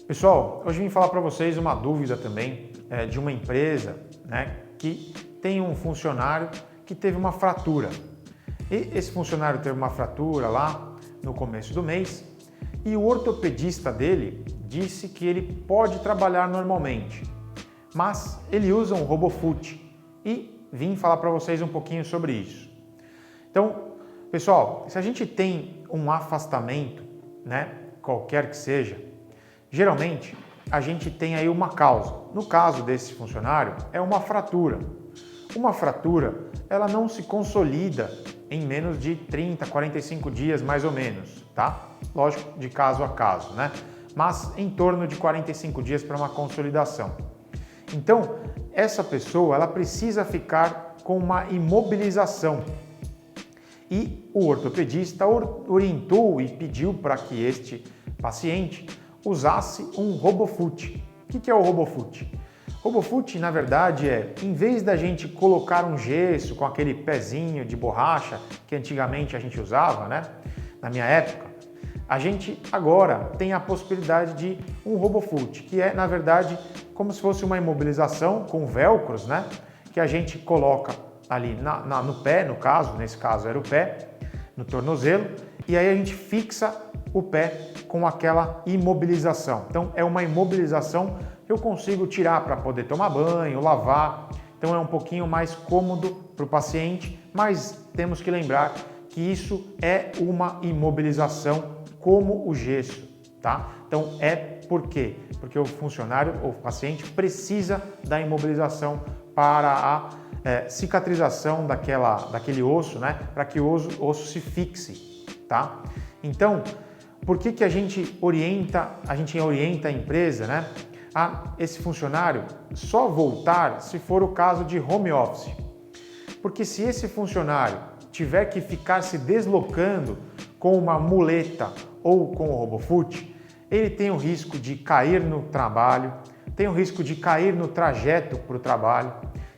Pessoal, hoje vim falar para vocês uma dúvida também de uma empresa, que tem um funcionário que teve uma fratura. E esse funcionário teve uma fratura lá no começo do mês e o ortopedista dele disse que ele pode trabalhar normalmente, mas ele usa um RoboFoot e vim falar para vocês um pouquinho sobre isso. Então, pessoal, se a gente tem um afastamento, qualquer que seja, geralmente a gente tem aí uma causa. No caso desse funcionário, é uma fratura. Uma fratura, ela não se consolida em menos de 30, 45 dias mais ou menos, tá? Lógico, de caso a caso, Mas em torno de 45 dias para uma consolidação. Então, essa pessoa, ela precisa ficar com uma imobilização. E o ortopedista orientou e pediu para que este paciente usasse um RoboFoot. O que é o RoboFoot? RoboFoot, na verdade, em vez da gente colocar um gesso com aquele pezinho de borracha que antigamente a gente usava, na minha época, a gente agora tem a possibilidade de um RoboFoot, que é, na verdade, como se fosse uma imobilização com velcros, que a gente coloca ali no pé, no caso, nesse caso era o pé, no tornozelo, e aí a gente fixa o pé com aquela imobilização. Então é uma imobilização que eu consigo tirar para poder tomar banho, lavar. Então é um pouquinho mais cômodo para o paciente, mas temos que lembrar que isso é uma imobilização como o gesso, tá? Então por quê? Porque o funcionário ou o paciente precisa da imobilização para a cicatrização daquele osso, para que o osso se fixe, tá? Então, por que a gente orienta a empresa, a esse funcionário só voltar se for o caso de home office? Porque se esse funcionário tiver que ficar se deslocando com uma muleta ou com o RoboFoot, ele tem o risco de cair no trabalho, tem o risco de cair no trajeto para o trabalho.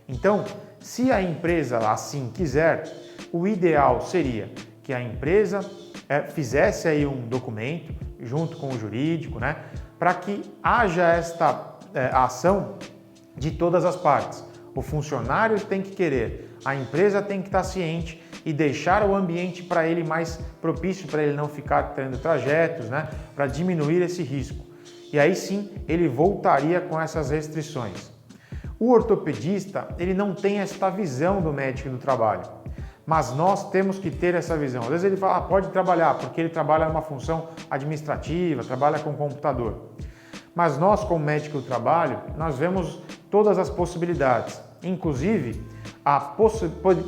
Então, se a empresa assim quiser, o ideal seria que a empresa fizesse aí um documento junto com o jurídico, para que haja esta ação de todas as partes. O funcionário tem que querer, a empresa tem que estar ciente e deixar o ambiente para ele mais propício, para ele não ficar tendo trajetos, para diminuir esse risco. E aí sim, ele voltaria com essas restrições. O ortopedista, ele não tem esta visão do médico do trabalho, mas nós temos que ter essa visão. Às vezes ele fala, pode trabalhar, porque ele trabalha numa função administrativa, trabalha com computador. Mas nós, como médico do trabalho, nós vemos todas as possibilidades, inclusive a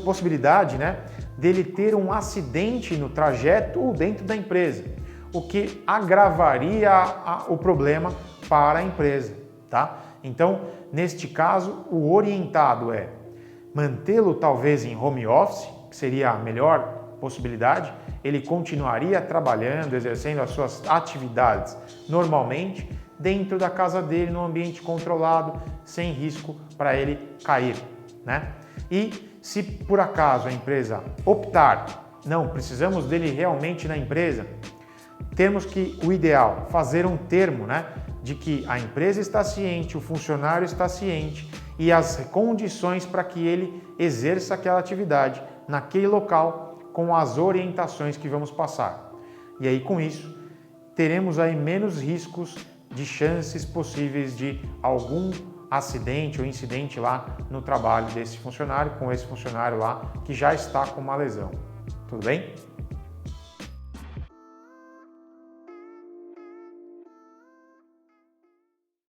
possibilidade dele ter um acidente no trajeto ou dentro da empresa, o que agravaria o problema para a empresa, tá? Então, neste caso, o orientado é mantê-lo talvez em home office, que seria a melhor possibilidade. Ele continuaria trabalhando, exercendo as suas atividades normalmente, dentro da casa dele, num ambiente controlado, sem risco para ele cair, E se por acaso a empresa optar, não, precisamos dele realmente na empresa, temos que, o ideal, fazer um termo, de que a empresa está ciente, o funcionário está ciente e as condições para que ele exerça aquela atividade naquele local com as orientações que vamos passar. E aí com isso, teremos aí menos riscos de chances possíveis de algum acidente ou incidente lá no trabalho desse funcionário, com esse funcionário lá que já está com uma lesão. Tudo bem?